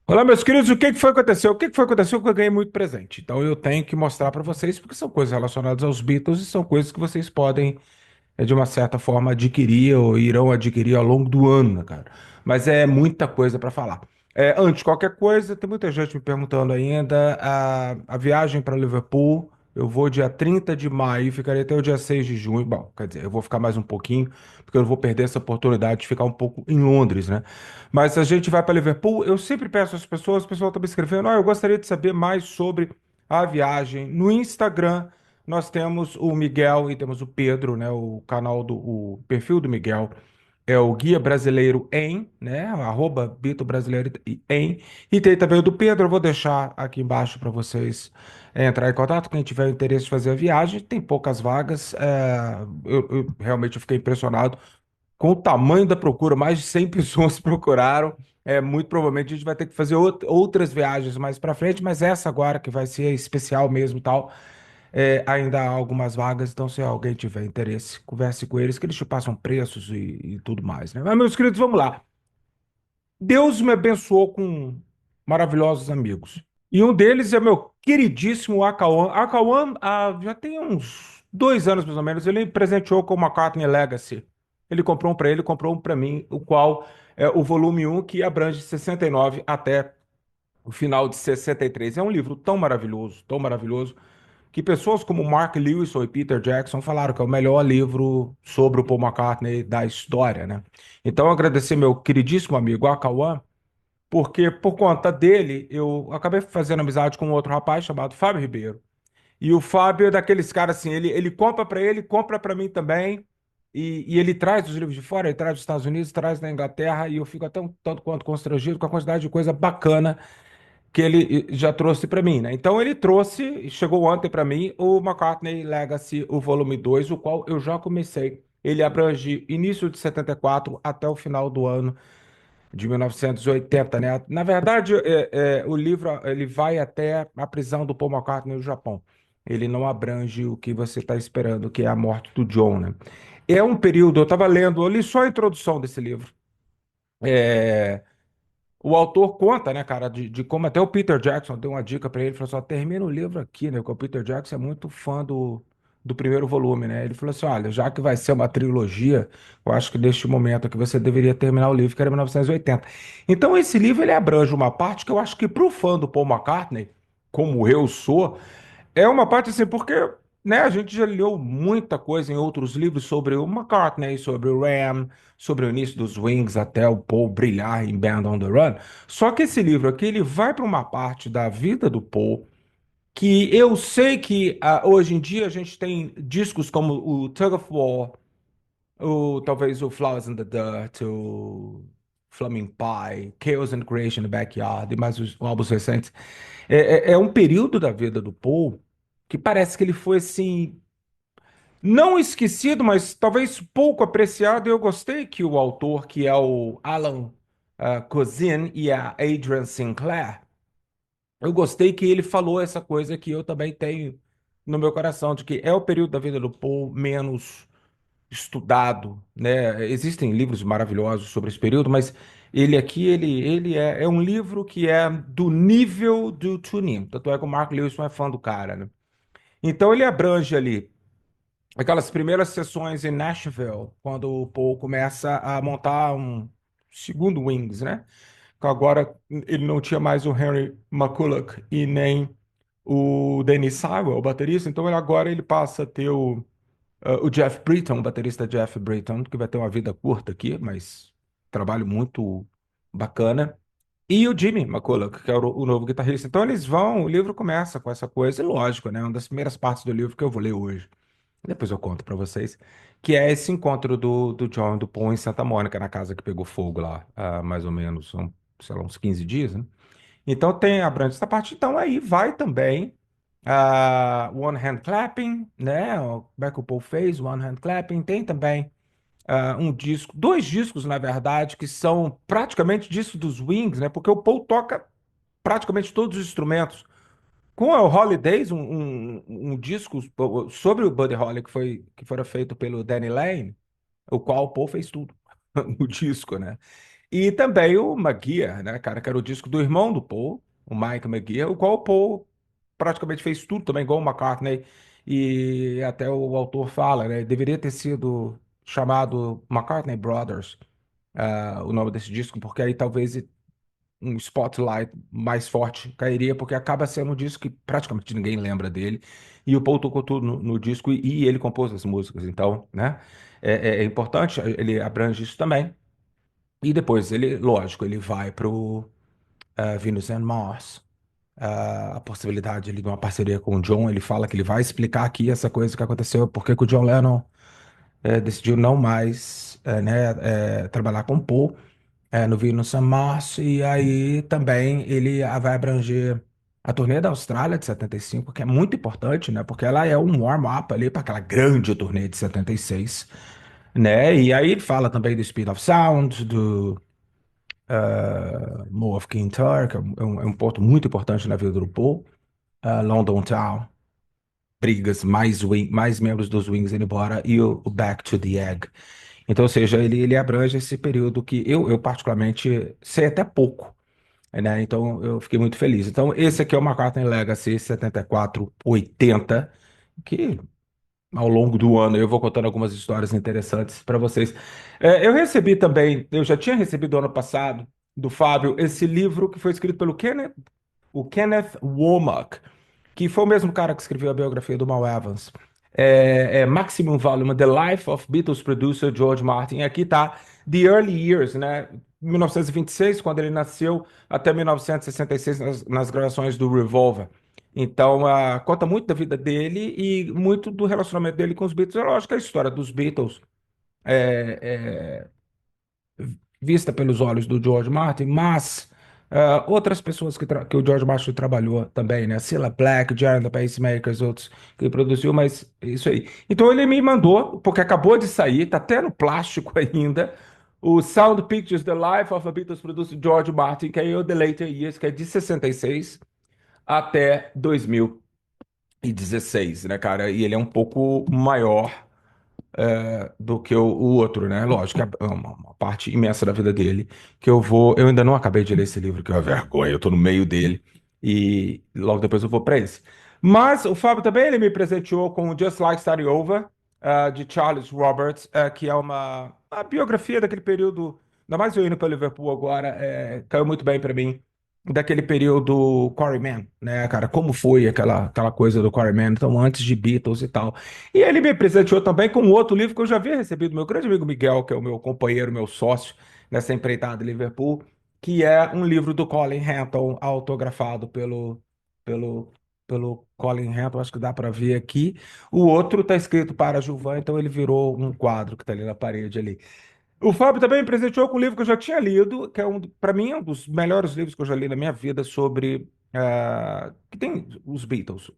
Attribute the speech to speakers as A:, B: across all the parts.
A: Olá, meus queridos, o que que foi que aconteceu? O que que foi que aconteceu que eu ganhei muito presente? Então eu tenho que mostrar para vocês, porque são coisas relacionadas aos Beatles e são coisas que vocês podem, de uma certa forma, adquirir ou irão adquirir ao longo do ano, né, cara. Mas é muita coisa para falar. Antes de qualquer coisa, tem muita gente me perguntando ainda, a viagem para Liverpool, eu vou dia 30 de maio, ficarei até o dia 6 de junho. Bom, quer dizer, eu vou ficar mais um pouquinho, porque eu não vou perder essa oportunidade de ficar um pouco em Londres, né? Mas a gente vai para Liverpool, eu sempre peço às pessoas, o pessoal está me escrevendo, eu gostaria de saber mais sobre a viagem. No Instagram, nós temos o Miguel e temos o Pedro, né? O perfil do Miguel é o Guia Brasileiro em, né? Arroba Bito Brasileiro em. E tem também o do Pedro, eu vou deixar aqui embaixo para vocês entrar em contato. Quem tiver interesse de fazer a viagem, tem poucas vagas. Eu realmente fiquei impressionado com o tamanho da procura, mais de 100 pessoas procuraram. Muito provavelmente a gente vai ter que fazer outras viagens mais para frente, mas essa agora que vai ser especial mesmo e tal, ainda há algumas vagas, então se alguém tiver interesse, converse com eles, que eles te passam preços e tudo mais, né? Mas, meus queridos, vamos lá. Deus me abençoou com maravilhosos amigos. E um deles é meu queridíssimo Acauã. Acauã, já tem uns 2 anos mais ou menos, ele me presenteou com o McCartney Legacy. Ele comprou um para ele, comprou um para mim, o qual é o volume um que abrange 69 até o final de 63. É um livro tão maravilhoso, que pessoas como Mark Lewis e Peter Jackson falaram que é o melhor livro sobre o Paul McCartney da história, né? Então, agradecer meu queridíssimo amigo Acauã, porque por conta dele eu acabei fazendo amizade com um outro rapaz chamado Fábio Ribeiro. E o Fábio é daqueles caras assim, ele compra para ele, compra para mim também. E ele traz os livros de fora, ele traz dos Estados Unidos, traz da Inglaterra, e eu fico até um tanto quanto constrangido com a quantidade de coisa bacana que ele já trouxe para mim, né? Então ele trouxe, chegou ontem para mim, o McCartney Legacy, o volume 2, o qual eu já comecei. Ele abrange início de 74 até o final do ano de 1980, né? Na verdade, o livro ele vai até a prisão do Paul McCartney no Japão. Ele não abrange o que você está esperando, que é a morte do John, né? É um período, eu estava lendo, eu li só a introdução desse livro. É, o autor conta, né, cara, de como até o Peter Jackson deu uma dica para ele, falou assim, ó, termina o livro aqui, né, porque o Peter Jackson é muito fã do primeiro volume, né, ele falou assim, olha, já que vai ser uma trilogia, eu acho que neste momento aqui você deveria terminar o livro, que era 1980. Então esse livro, ele abrange uma parte que eu acho que para o fã do Paul McCartney, como eu sou, é uma parte assim, porque, né, a gente já leu muita coisa em outros livros sobre o McCartney, sobre o Ram, sobre o início dos Wings até o Paul brilhar em Band on the Run. Só que esse livro aqui, ele vai para uma parte da vida do Paul que eu sei que hoje em dia a gente tem discos como o Tug of War, talvez o Flowers in the Dirt, o Flaming Pie, Chaos and Creation in the Backyard, e mais os álbuns recentes. É um período da vida do Paul que parece que ele foi assim, não esquecido, mas talvez pouco apreciado. E eu gostei que o autor, que é o Alan Cosin e a Adrian Sinclair, eu gostei que ele falou essa coisa que eu também tenho no meu coração, de que é o período da vida do Paul menos estudado, né? Existem livros maravilhosos sobre esse período, mas ele aqui, ele é um livro que é do nível do Tuning. Tanto é que o Mark Lewis não é fã do cara, né? Então ele abrange ali aquelas primeiras sessões em Nashville, quando o Paul começa a montar um segundo Wings, né? Que agora ele não tinha mais o Henry McCulloch e nem o Dennis Seiwell, o baterista, então agora ele passa a ter o Jeff Britton, o baterista Jeff Britton, que vai ter uma vida curta aqui, mas trabalho muito bacana. E o Jimmy McCulloch, que é o novo guitarrista. Então eles vão, o livro começa com essa coisa, e lógico, né? Uma das primeiras partes do livro que eu vou ler hoje. Depois eu conto pra vocês, que é esse encontro do John e do Paul em Santa Mônica, na casa que pegou fogo lá, há mais ou menos, sei lá, uns 15 dias, né? Então tem abrange essa parte. Então aí vai também One Hand Clapping, né? Como é que o Paul fez? One Hand Clapping. Tem também um disco, dois discos, na verdade, que são praticamente discos dos Wings, né? Porque o Paul toca praticamente todos os instrumentos. Com o Holidays, um disco sobre o Buddy Holly que fora feito pelo Danny Lane, o qual o Paul fez tudo no disco, né? E também o McGear, né, cara, que era o disco do irmão do Paul, o Mike McGear, o qual o Paul praticamente fez tudo também, igual o McCartney. E até o autor fala, né, deveria ter sido chamado McCartney Brothers, o nome desse disco, porque aí talvez um spotlight mais forte cairia, porque acaba sendo um disco que praticamente ninguém lembra dele. E o Paul tocou tudo no disco e ele compôs as músicas, então, né, é importante, ele abrange isso também. E depois ele, lógico, ele vai pro Venus and Mars. A possibilidade ali de uma parceria com o John, ele fala que ele vai explicar aqui essa coisa que aconteceu, porque que o John Lennon decidiu não mais trabalhar com o Paul no Venus and Mars, e aí também ele vai abranger a turnê da Austrália de 75, que é muito importante, né? Porque ela é um warm-up ali para aquela grande turnê de 76, né? E aí ele fala também do Speed of Sound, do Mole of Kintyre, que é um ponto muito importante na vida do Paul, London Town, brigas, mais membros dos Wings indo embora e o Back to the Egg. Então, ou seja, ele abrange esse período que eu particularmente sei até pouco, né? Então eu fiquei muito feliz. Então, esse aqui é o McCartney Legacy 74-80, que ao longo do ano eu vou contando algumas histórias interessantes para vocês. Eu recebi também, eu já tinha recebido ano passado, do Fábio, esse livro que foi escrito pelo Kenneth Womack, que foi o mesmo cara que escreveu a biografia do Mal Evans. Maximum Volume, The Life of Beatles Producer George Martin. E aqui tá The Early Years, né? 1926, quando ele nasceu, até 1966, nas gravações do Revolver. Então, conta muito da vida dele e muito do relacionamento dele com os Beatles. É lógico que a história dos Beatles é, vista pelos olhos do George Martin, mas outras pessoas que o George Martin trabalhou também, né? Cilla Black, Jerry and the Pacemakers, outros que ele produziu, mas isso aí. Então ele me mandou, porque acabou de sair, tá até no plástico ainda, o Sound Pictures, The Life of a Beatles Producer George Martin, que é o The Later Years, que é de 66 até 2016, né, cara? E ele é um pouco maior do que o outro, né? Lógico, que é uma parte imensa da vida dele, que eu ainda não acabei de ler esse livro, que é uma vergonha, eu tô no meio dele, e logo depois eu vou para esse. Mas o Fábio também, ele me presenteou com o Just Like Starting Over, de Charles Roberts, que é uma biografia daquele período, ainda mais eu indo para Liverpool agora, caiu muito bem para mim, daquele período Quarrymen, né, cara? Como foi aquela coisa do Quarrymen, então antes de Beatles e tal. E ele me presenteou também com um outro livro que eu já havia recebido do meu grande amigo Miguel, que é o meu companheiro, meu sócio nessa empreitada de Liverpool, que é um livro do Colin Hanton, autografado pelo, pelo Colin Hanton, acho que dá para ver aqui. O outro está escrito para Gilvan, então ele virou um quadro que está ali na parede ali. O Fábio também me presenteou com um livro que eu já tinha lido, que para mim é um dos melhores livros que eu já li na minha vida sobre que tem os Beatles,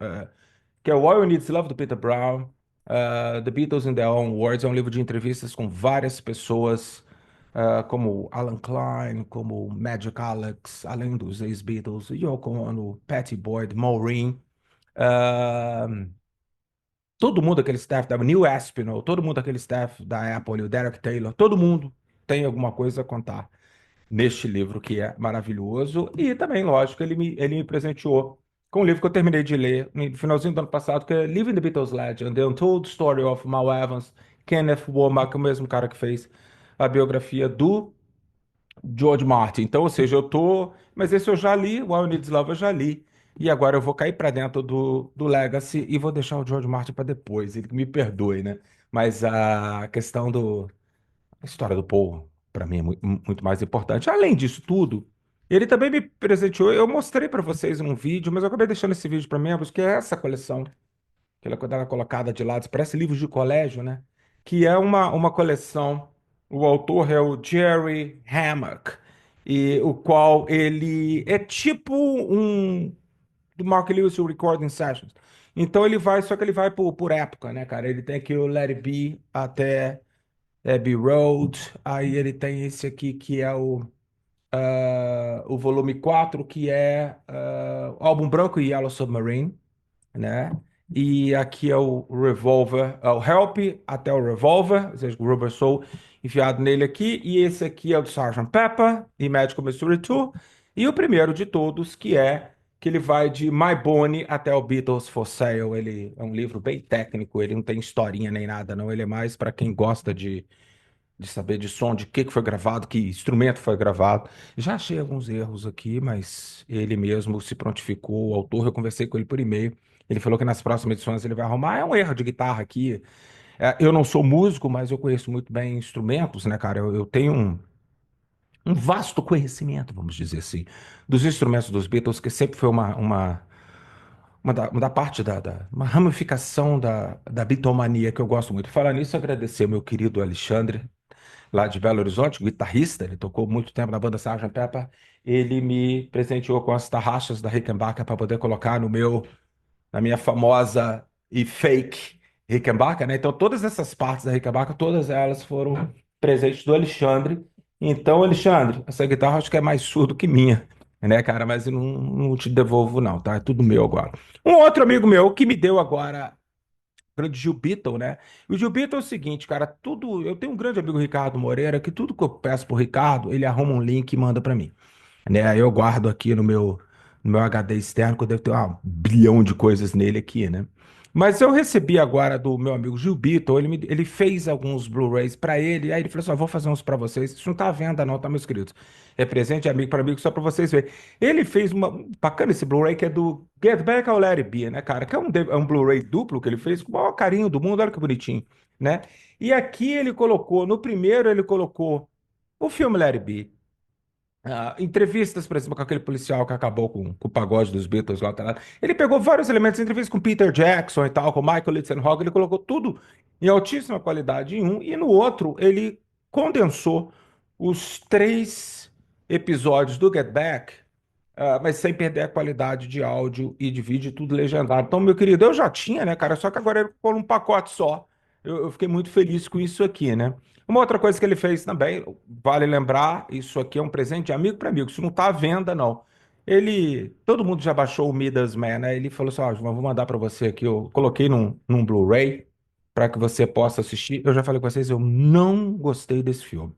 A: que é o All You Need Is Love do Peter Brown, The Beatles in Their Own Words, é um livro de entrevistas com várias pessoas, como Alan Klein, como Magic Alex, além dos ex-Beatles, Yoko Ono, Patty Boyd, Maureen, ah, todo mundo daquele staff da Neil Aspinall, todo mundo daquele staff da Apple, o Derek Taylor, todo mundo tem alguma coisa a contar neste livro que é maravilhoso. E também, lógico, ele me presenteou com um livro que eu terminei de ler no finalzinho do ano passado, que é Living the Beatles Legend, The Untold Story of Mal Evans, Kenneth Womack, o mesmo cara que fez a biografia do George Martin. Então, ou seja, eu tô. Mas esse eu já li, o All You Need Is Love eu já li. E agora eu vou cair para dentro do Legacy e vou deixar o George Martin para depois. Ele que me perdoe, né? Mas a questão a história do Paul, para mim, é muito mais importante. Além disso tudo, ele também me presenteou. Eu mostrei para vocês um vídeo, mas eu acabei deixando esse vídeo para membros, que é essa coleção, que ela quando ela é colocada de lado, parece livros de colégio, né? Que é uma coleção. O autor é o Jerry Hammack, e o qual ele é tipo um do Mark Lewis Recording Sessions. Então ele vai, só que ele vai por época, né, cara? Ele tem aqui o Let It Be até Abbey Road. Aí ele tem esse aqui que é o volume 4 que é o álbum branco e Yellow Submarine, né? E aqui é o Revolver, o Help até o Revolver, ou seja, o Rubber Soul. enfiado nele aqui, e esse aqui é o do Sgt. Pepper e Magical Mystery Tour, e o primeiro de todos, que é que ele vai de My Boney até o Beatles for Sale. Ele é um livro bem técnico, ele não tem historinha nem nada, não. Ele é mais para quem gosta de saber de som, de que foi gravado, que instrumento foi gravado. Já achei alguns erros aqui, mas ele mesmo se prontificou, o autor, eu conversei com ele por e-mail. Ele falou que nas próximas edições ele vai arrumar. É um erro de guitarra aqui. Eu não sou músico, mas eu conheço muito bem instrumentos, né, cara? Eu tenho um vasto conhecimento, vamos dizer assim, dos instrumentos dos Beatles, que sempre foi uma parte uma ramificação da bitomania que eu gosto muito. Falar nisso, agradecer ao meu querido Alexandre, lá de Belo Horizonte, guitarrista, ele tocou muito tempo na banda Sgt. Pepper. Ele me presenteou com as tarraxas da Rickenbacker para poder colocar na minha famosa e fake Rickenbacker, né? Então, todas essas partes da Rickenbacker, todas elas foram presentes do Alexandre. Então, Alexandre, essa guitarra acho que é mais sua do que minha, né, cara? Mas eu não te devolvo, não, tá? É tudo meu agora. Um outro amigo meu que me deu agora, o grande Gil Beatle, né? E o Gil Beatle é o seguinte, cara, tudo. Eu tenho um grande amigo, Ricardo Moreira, que tudo que eu peço pro Ricardo, ele arruma um link e manda pra mim, né? Eu guardo aqui no meu HD externo, que eu devo ter um bilhão de coisas nele aqui, né? Mas eu recebi agora do meu amigo Gilbito, ele fez alguns Blu-rays para ele, aí ele falou assim: "Ó, vou fazer uns para vocês. Isso não tá à venda, não, tá, meus queridos? É presente de amigo para amigo, só para vocês verem." Ele fez bacana esse Blu-ray que é do Get Back or Let It Be, né, cara? Que é um Blu-ray duplo que ele fez com o maior carinho do mundo, olha que bonitinho, né? E aqui ele colocou, no primeiro ele colocou o filme Let It Be, entrevistas, por exemplo, com aquele policial que acabou com o pagode dos Beatles lá, tá lá. Ele pegou vários elementos, entrevistas com Peter Jackson e tal, com Michael Litzenhog, ele colocou tudo em altíssima qualidade em um, e no outro ele condensou os três episódios do Get Back, mas sem perder a qualidade de áudio e de vídeo, tudo legendado. Então, meu querido, eu já tinha, né, cara? Só que agora ele ficou num pacote só. Eu fiquei muito feliz com isso aqui, né? Uma outra coisa que ele fez também, vale lembrar, isso aqui é um presente de amigo para amigo, isso não está à venda, não. Todo mundo já baixou o Midas Man, né? Ele falou assim: "Ó, João, vou mandar para você aqui, eu coloquei num Blu-ray para que você possa assistir." Eu já falei com vocês, eu não gostei desse filme.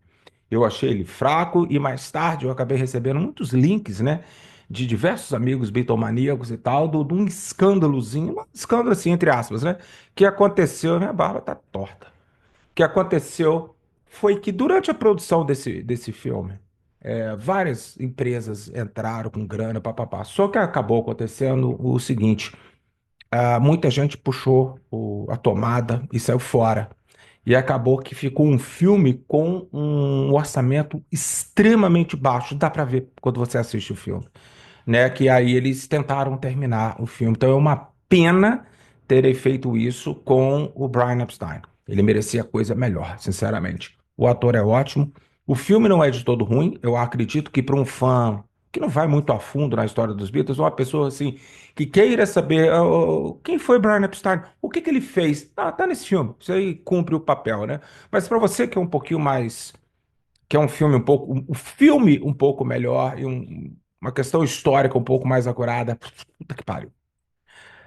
A: Eu achei ele fraco e mais tarde eu acabei recebendo muitos links, né, de diversos amigos bitomaníacos e tal, de um escândalozinho, um escândalo assim, entre aspas, né, que aconteceu, minha barba tá torta. O que aconteceu foi que durante a produção desse filme, várias empresas entraram com grana, papapá. Só que acabou acontecendo o seguinte: muita gente puxou a tomada e saiu fora. E acabou que ficou um filme com um orçamento extremamente baixo. Dá para ver quando você assiste o filme, né? Que aí eles tentaram terminar o filme. Então é uma pena terem feito isso com o Brian Epstein. Ele merecia coisa melhor, sinceramente. O ator é ótimo. O filme não é de todo ruim. Eu acredito que para um fã que não vai muito a fundo na história dos Beatles, uma pessoa assim que queira saber quem foi Brian Epstein, o que que ele fez, tá nesse filme. Isso aí cumpre o papel, né? Mas para você que é um pouquinho mais, que é um filme um filme um pouco melhor e uma questão histórica um pouco mais acurada. Puta que pariu,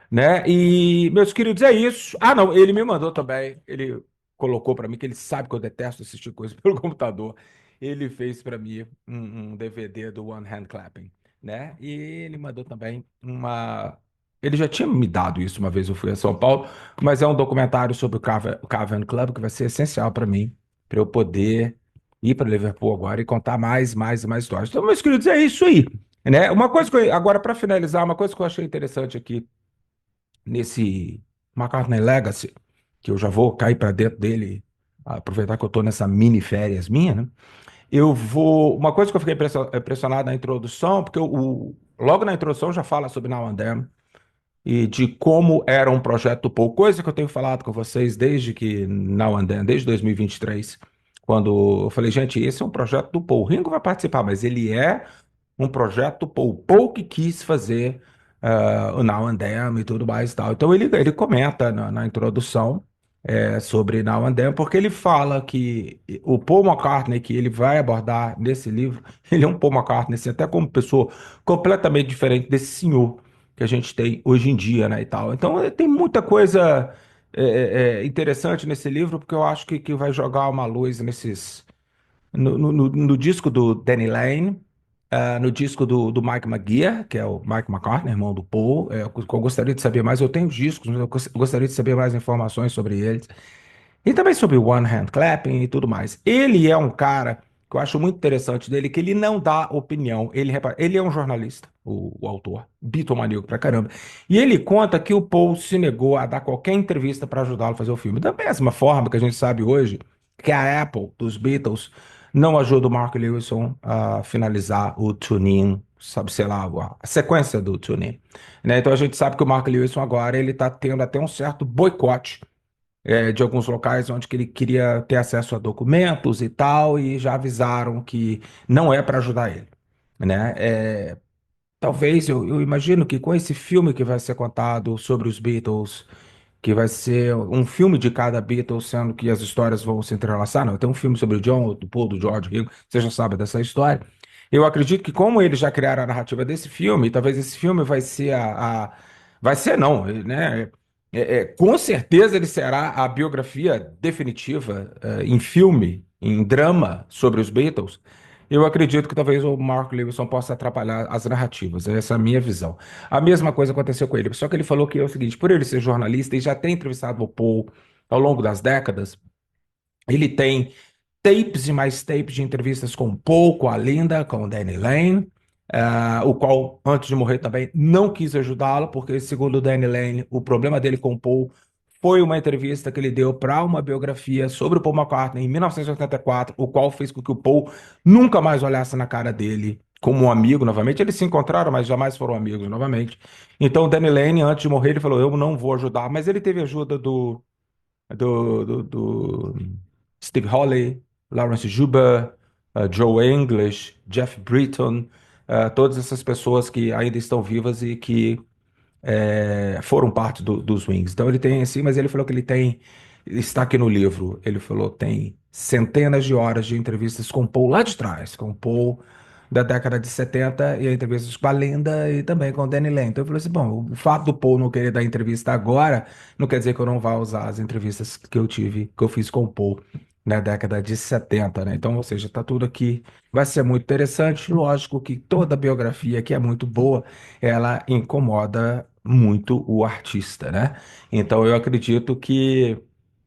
A: né? E, meus queridos, é isso. Ah, não, ele me mandou também. Ele colocou para mim que ele sabe que eu detesto assistir coisas pelo computador. Ele fez para mim um DVD do One Hand Clapping, né? E ele mandou também uma. Ele já tinha me dado isso uma vez, eu fui a São Paulo, mas é um documentário sobre o Cavern Club que vai ser essencial para eu poder ir para Liverpool agora e contar mais e mais histórias. Então, meus queridos, é isso aí, né? Uma coisa agora, para finalizar, uma coisa que eu achei interessante aqui nesse McCartney Legacy, que eu já vou cair para dentro dele, aproveitar que eu estou nessa mini férias minha, né? Eu vou. Uma coisa que eu fiquei impressionado na introdução, porque logo na introdução já fala sobre Now and Then e de como era um projeto do Paul, coisa que eu tenho falado com vocês desde que Now and Then, desde 2023, quando eu falei, gente, esse é um projeto do Paul. O Ringo vai participar, mas ele é um projeto Paul. Paul que quis fazer o Now and Then e tudo mais e tal. Então ele comenta na introdução sobre Now and Then, porque ele fala que o Paul McCartney que ele vai abordar nesse livro, ele é um Paul McCartney, assim, até como pessoa completamente diferente desse senhor que a gente tem hoje em dia, né, e tal. Então tem muita coisa interessante nesse livro, porque eu acho que vai jogar uma luz nesses. No disco do Danny Lane, no disco do Mike McGear, que é o Mike McCartney, irmão do Paul, eu gostaria de saber mais. Eu tenho os discos, mas eu gostaria de saber mais informações sobre eles. E também sobre o One Hand Clapping e tudo mais. Ele é um cara que eu acho muito interessante dele, que ele não dá opinião. Ele é um jornalista, o autor, bitomaníaco pra caramba. E ele conta que o Paul se negou a dar qualquer entrevista para ajudá-lo a fazer o filme. Da mesma forma que a gente sabe hoje que a Apple, dos Beatles, não ajuda o Mark Lewison a finalizar o tune-in, sabe, sei lá, a sequência do tune-in. Né? Então a gente sabe que o Mark Lewison agora ele está tendo até um certo boicote de alguns locais onde que ele queria ter acesso a documentos e tal, e já avisaram que não é para ajudar ele, né? Talvez eu imagino que com esse filme que vai ser contado sobre os Beatles, que vai ser um filme de cada Beatles, sendo que as histórias vão se entrelaçar, não, tem um filme sobre o John, do Paul, do George, Ringo, você já sabe dessa história. Eu acredito que como eles já criaram a narrativa desse filme, talvez esse filme vai ser vai ser não, né? Com certeza ele será a biografia definitiva em filme, em drama sobre os Beatles. Eu acredito que talvez o Mark Levinson possa atrapalhar as narrativas. Essa é a minha visão. A mesma coisa aconteceu com ele. Só que ele falou que é o seguinte: por ele ser jornalista e já ter entrevistado o Paul ao longo das décadas, ele tem tapes e mais tapes de entrevistas com o Paul, com a Linda, com o Danny Lane, o qual, antes de morrer, também não quis ajudá-lo, porque, segundo o Danny Lane, o problema dele com o Paul foi uma entrevista que ele deu para uma biografia sobre o Paul McCartney em 1984, o qual fez com que o Paul nunca mais olhasse na cara dele como um amigo novamente. Eles se encontraram, mas jamais foram amigos novamente. Então, o Danny Lane, antes de morrer, ele falou: Eu não vou ajudar, mas ele teve ajuda do Steve Holley, Lawrence Juba, Joe English, Jeff Britton, todas essas pessoas que ainda estão vivas e que foram parte dos Wings. Então ele tem assim, mas ele falou que ele tem, está aqui no livro, ele falou tem centenas de horas de entrevistas com o Paul lá de trás, com o Paul da década de 70 e entrevistas com a Linda e também com o Danny Lane. Então eu falei assim, bom, o fato do Paul não querer dar entrevista agora não quer dizer que eu não vá usar as entrevistas que eu tive, que eu fiz com o Paul na década de 70, né? Então, ou seja, tá tudo aqui. Vai ser muito interessante. Lógico que toda biografia que é muito boa, ela incomoda muito o artista, né? Então eu acredito que.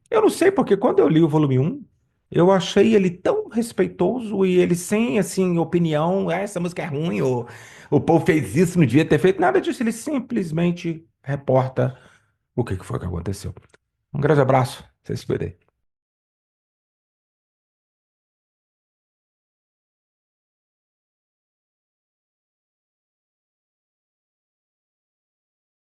A: Eu não sei, porque quando eu li o volume um eu achei ele tão respeitoso e ele sem, assim, opinião, essa música é ruim, ou o povo fez isso, não devia ter feito nada disso. Ele simplesmente reporta o que que foi que aconteceu. Um grande abraço, vocês se cuidem.